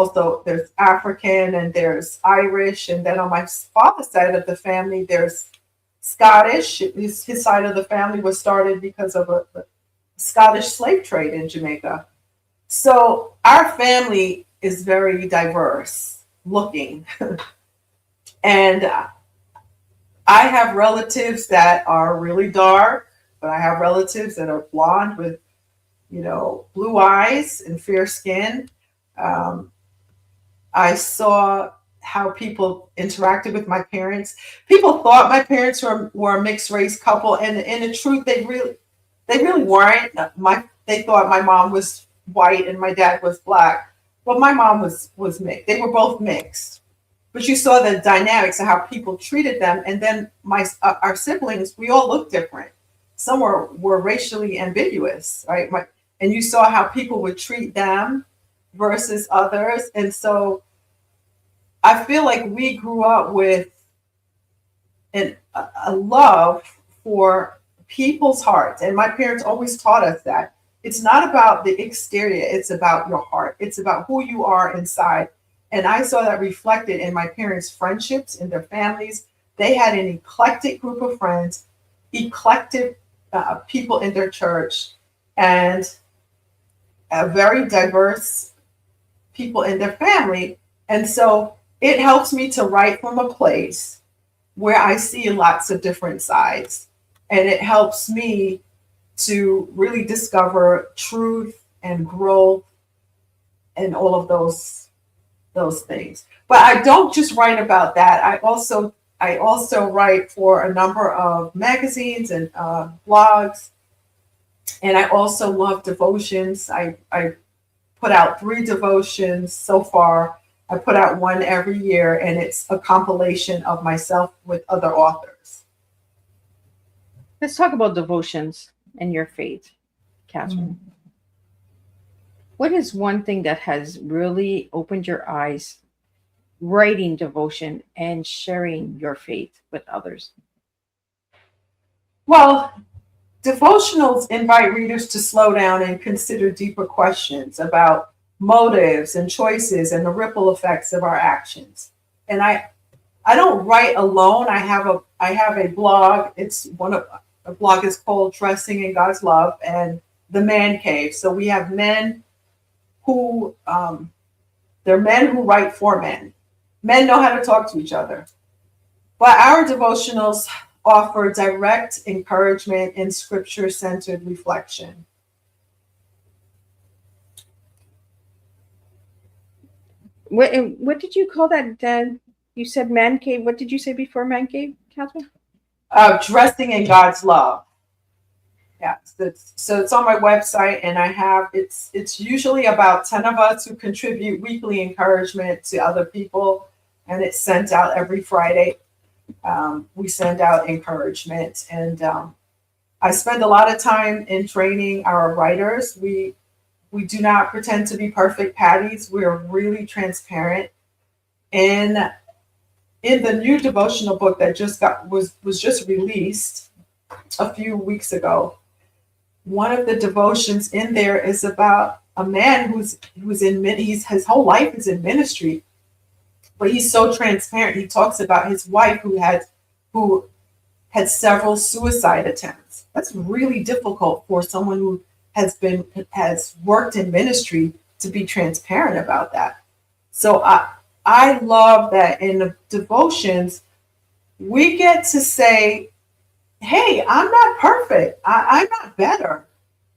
African and there's Irish, and then on my father's side of the family, there's Scottish. His side of the family was started because of a Scottish slave trade in Jamaica. So our family is very diverse looking. And I have relatives that are really dark, but I have relatives that are blonde with, blue eyes and fair skin. I saw how people interacted with my parents. People thought my parents were a mixed race couple, and in the truth, they really weren't. They thought my mom was white and my dad was black. Well, my mom was mixed. They were both mixed. But you saw the dynamics of how people treated them. And then our siblings, we all looked different. Some were racially ambiguous, right? And you saw how people would treat them versus others. And so I feel like we grew up with a love for people's hearts. And my parents always taught us that it's not about the exterior, it's about your heart. It's about who you are inside. And I saw that reflected in my parents' friendships, in their families. They had an eclectic group of friends, eclectic people in their church, and very diverse people in their family. And so it helps me to write from a place where I see lots of different sides. And it helps me to really discover truth and growth and all of those things. But I don't just write about that. I also write for a number of magazines and blogs. And I also love devotions. I put out 3 devotions so far. I put out one every year, and it's a compilation of myself with other authors. Let's talk about devotions and your faith, Catherine. Mm-hmm. What is one thing that has really opened your eyes writing devotion and sharing your faith with others? Well, devotionals invite readers to slow down and consider deeper questions about motives and choices and the ripple effects of our actions. And I don't write alone. I have a blog. A blog is called Dressing in God's Love and the Man Cave. So we have men who they're men who write for men. Men know how to talk to each other. But our devotionals offer direct encouragement and scripture-centered reflection. What did you call that? You said man cave. What did you say before man cave, Catherine? Dressing in God's Love. Yeah, so it's on my website, and it's usually about 10 of us who contribute weekly encouragement to other people, and it's sent out every Friday. We send out encouragement, and I spend a lot of time in training our writers. We do not pretend to be perfect patties. We're really transparent. And in the new devotional book that was just released a few weeks ago, one of the devotions in there is about a man who's his whole life is in ministry, but he's so transparent. He talks about his wife who had several suicide attempts. That's really difficult for someone who has worked in ministry to be transparent about that. So I love that in the devotions we get to say, hey, I'm not perfect. I'm not better.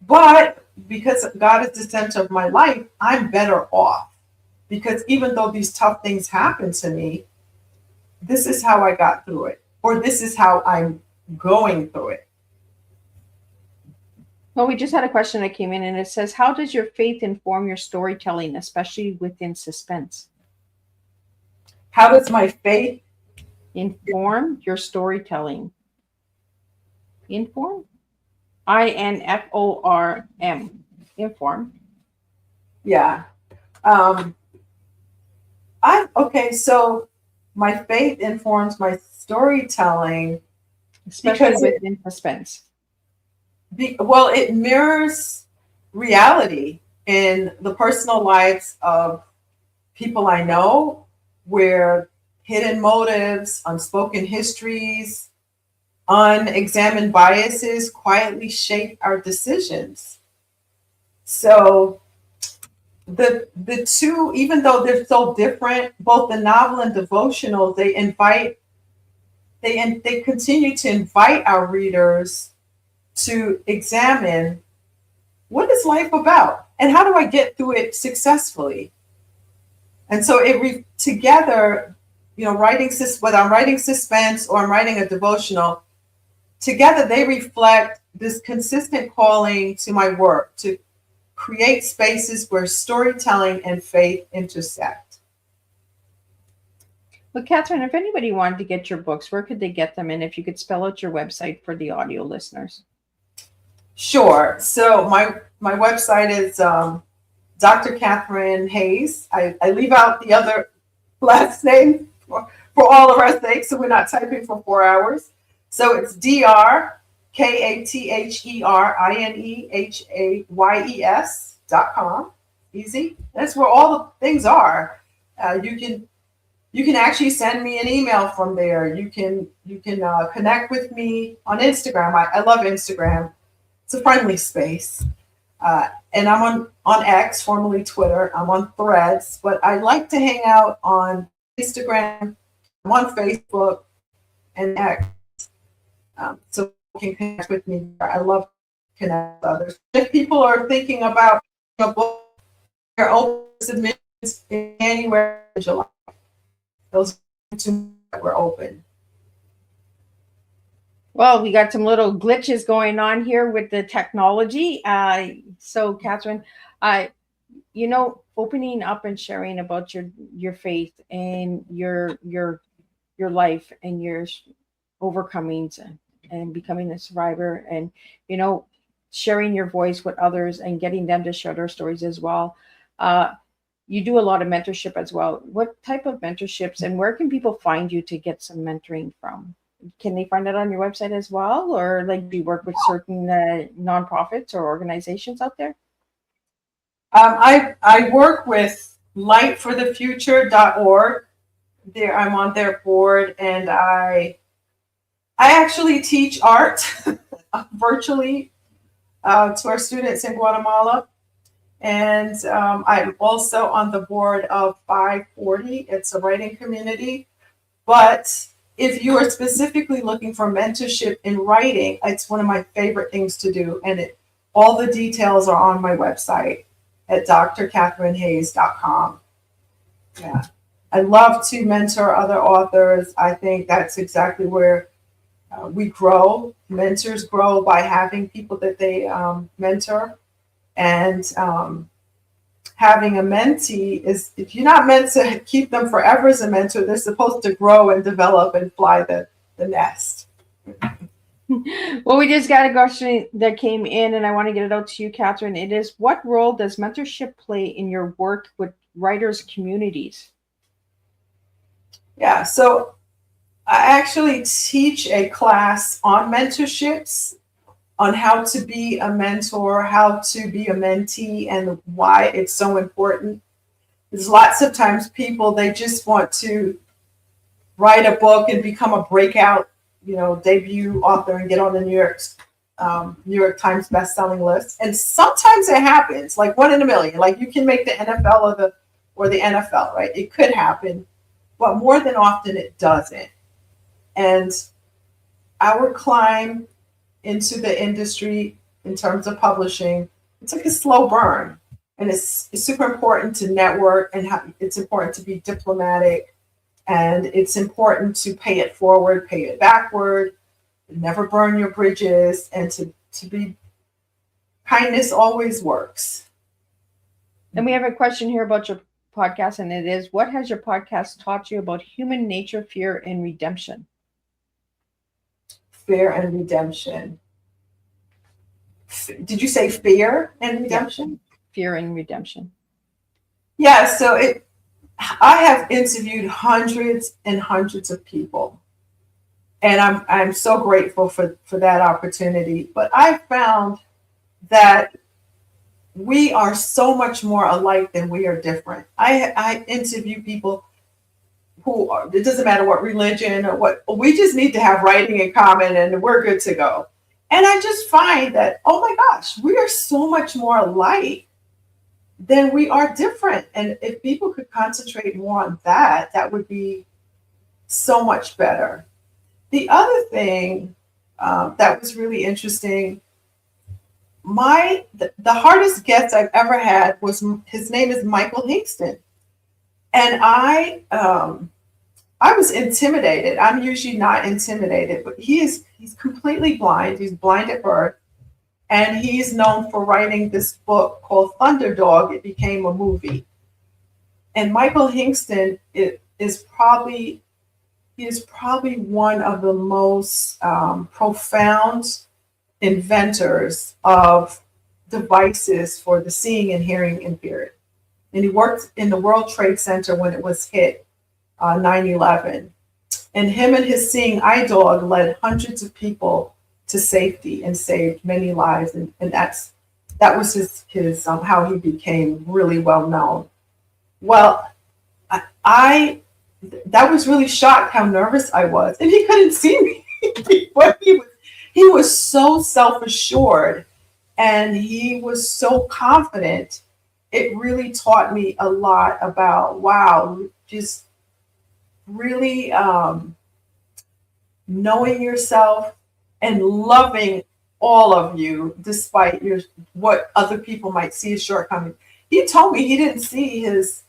But because God is the center of my life, I'm better off. Because even though these tough things happen to me, this is how I got through it. Or this is how I'm going through it. Well, we just had a question that came in, and it says, how does your faith inform your storytelling, especially within suspense? How does my faith inform your storytelling? Inform? INFORM. Inform. Yeah. So my faith informs my storytelling, especially within suspense. It mirrors reality in the personal lives of people I know, where hidden motives, unspoken histories, unexamined biases quietly shape our decisions. So the two, even though they're so different, both the novel and devotional, they continue to invite our readers to examine, what is life about and how do I get through it successfully? And so together, whether I'm writing suspense or I'm writing a devotional, together they reflect this consistent calling to my work to create spaces where storytelling and faith intersect. Well, Catherine, if anybody wanted to get your books, where could they get them? And if you could spell out your website for the audio listeners. Sure. So my website is Dr. Hutchinson-Hayes. I leave out the other last name for all of our sakes, so we're not typing for 4 hours. So it's DrKatherine.com. Easy. That's where all the things are. You can actually send me an email from there. You can connect with me on Instagram. I love Instagram. It's a friendly space. And I'm on X, formerly Twitter. I'm on Threads, but I like to hang out on Instagram. I'm on Facebook and X. So you can connect with me. I love to connect with others. If people are thinking about a book, they're open submissions in January and July. Those two were open. Well, we got some little glitches going on here with the technology. So, Catherine, opening up and sharing about your faith and your life and your overcomings and becoming a survivor, and sharing your voice with others and getting them to share their stories as well. You do a lot of mentorship as well. What type of mentorships, and where can people find you to get some mentoring from? Can they find it on your website as well? Or do you work with certain nonprofits or organizations out there? I work with lightforthefuture.org. I'm on their board, and I actually teach art virtually to our students in Guatemala. And I'm also on the board of 540. It's a writing community. But if you are specifically looking for mentorship in writing, it's one of my favorite things to do. And all the details are on my website at drkatherinehayes.com. Yeah. I love to mentor other authors. I think that's exactly where we grow. Mentors grow by having people that they mentor. And having a mentee is, if you're not meant to keep them forever as a mentor, they're supposed to grow and develop and fly the nest. Well, we just got a question that came in, and I want to get it out to you, Katherine. It is, what role does mentorship play in your work with writers' communities? Yeah, so I actually teach a class on mentorships, on how to be a mentor, how to be a mentee, and why it's so important. There's lots of times people, they just want to write a book and become a breakout, debut author and get on the New York Times best-selling list. And sometimes it happens, like 1 in a million. Like, you can make the NFL or the NFL, right? It could happen, but more than often it doesn't. And our climb into the industry in terms of publishing, it's like a slow burn. And it's super important to network, and it's important to be diplomatic, and it's important to pay it forward, pay it backward, never burn your bridges, and to be, kindness always works. And we have a question here about your podcast, and it is, what has your podcast taught you about human nature, fear, and redemption? Fear and redemption. Did you say fear and redemption? Yeah. Fear and redemption. Yeah, so I have interviewed hundreds and hundreds of people, and I'm so grateful for that opportunity. But I found that we are so much more alike than we are different. I interview people who are, it doesn't matter what religion or what, we just need to have writing in common and we're good to go. And I just find that, oh my gosh, we are so much more alike than we are different. And if people could concentrate more on that, that would be so much better. The other thing that was really interesting, the hardest guest I've ever had was, his name is Michael Hingston. And I was intimidated. I'm usually not intimidated, but he's completely blind. He's blind at birth. And he's known for writing this book called Thunderdog. It became a movie. And Michael Hingston is probably one of the most profound inventors of devices for the seeing and hearing impaired. And he worked in the World Trade Center when it was hit, 9/11. And him and his seeing eye dog led hundreds of people to safety and saved many lives. And that was his how he became really well known. Well, I that was really shocked how nervous I was, and he couldn't see me. But he was so self-assured, and he was so confident. It really taught me a lot about, wow, just really knowing yourself and loving all of you despite what other people might see as shortcomings. He told me he didn't see his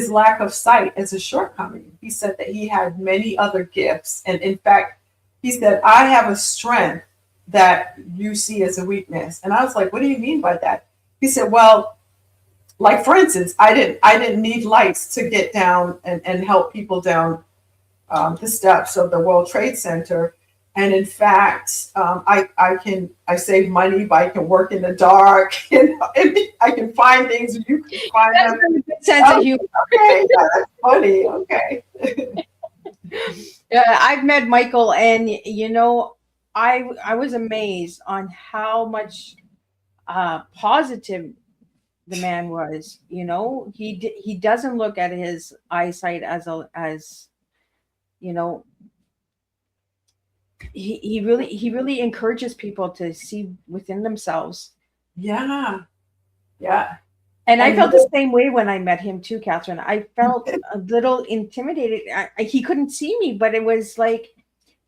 lack of sight as a shortcoming. He said that he had many other gifts. And in fact, he said, I have a strength that you see as a weakness. And I was like, what do you mean by that? He said, well, like, for instance, I didn't need lights to get down and help people down the steps of the World Trade Center. And in fact, I save money, but I can work in the dark, and I can find things and you can find That's them. a good sense of humor. Okay, yeah, that's funny. Okay. I've met Michael, and I was amazed on how much positive the man was. You know, he doesn't look at his eyesight as you know, he really encourages people to see within themselves. Yeah. Yeah. And I And felt the same way when I met him too, Catherine. I felt a little intimidated. He couldn't see me, but it was like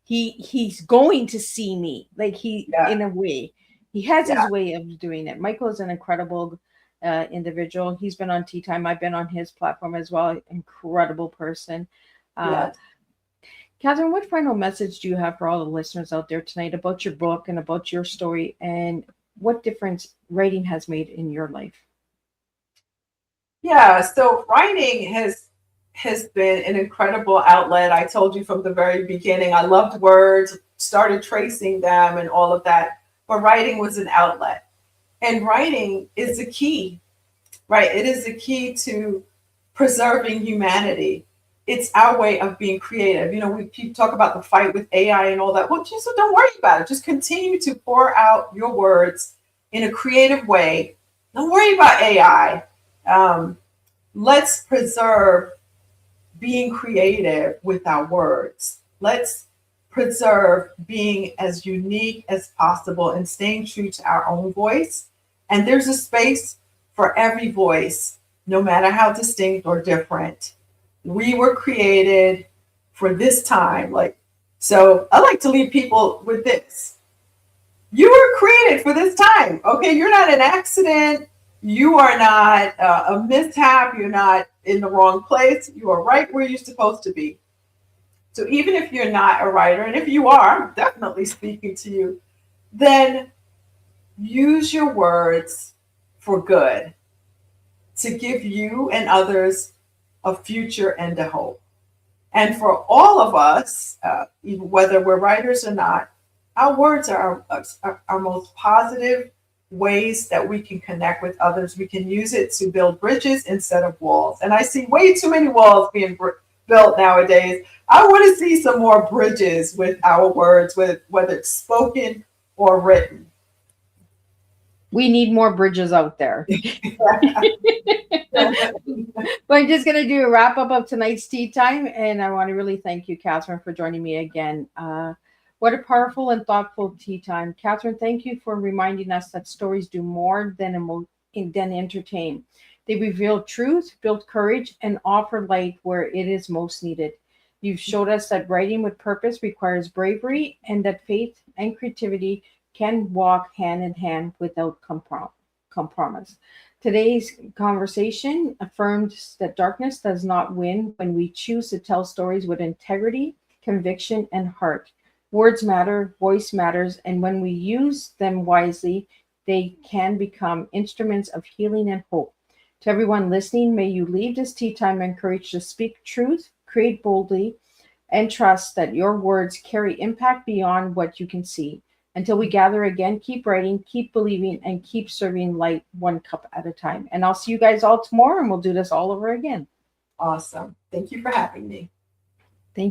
he's going to see me. Like yeah. in a way, he has Yeah. his way of doing it. Michael is an incredible individual. He's been on Tea Time. I've been on his platform as well. Incredible person. Uh, Yes. Catherine, what final message do you have for all the listeners out there tonight about your book and about your story and what difference writing has made in your life? Yeah. So writing has been an incredible outlet. I told you from the very beginning, I loved words, started tracing them and all of that. But writing was an outlet. And writing is the key, right? It is the key to preserving humanity. It's our way of being creative. You know, we keep talk about the fight with AI and all that. Well, just don't worry about it. Just continue to pour out your words in a creative way. Don't worry about AI. Let's preserve being creative with our words. Let's preserve being as unique as possible and staying true to our own voice. And there's a space for every voice, no matter how distinct or different. We were created for this time. So I like to leave people with this. You were created for this time. Okay. You're not an accident. You are not a mishap. You're not in the wrong place. You are right where you're supposed to be. So even if you're not a writer, and if you are, I'm definitely speaking to you, then use your words for good to give you and others a future and a hope. And for all of us, even whether we're writers or not, our words are our most positive ways that we can connect with others. We can use it to build bridges instead of walls. And I see way too many walls being built nowadays. I want to see some more bridges with our words, with whether it's spoken or written. We need more bridges out there. But I'm just going to do a wrap up of tonight's tea time. And I want to really thank you, Catherine, for joining me again. What a powerful and thoughtful tea time. Catherine, thank you for reminding us that stories do more than entertain. They reveal truth, build courage, and offer light where it is most needed. You've showed us that writing with purpose requires bravery and that faith and creativity can walk hand in hand without compromise. Today's conversation affirms that darkness does not win when we choose to tell stories with integrity, conviction, and heart. Words matter, voice matters, and when we use them wisely, they can become instruments of healing and hope. To everyone listening, may you leave this tea time encouraged to speak truth, create boldly, and trust that your words carry impact beyond what you can see. Until we gather again, keep writing, keep believing, and keep serving light one cup at a time. And I'll see you guys all tomorrow, and we'll do this all over again. Awesome. Thank you for having me.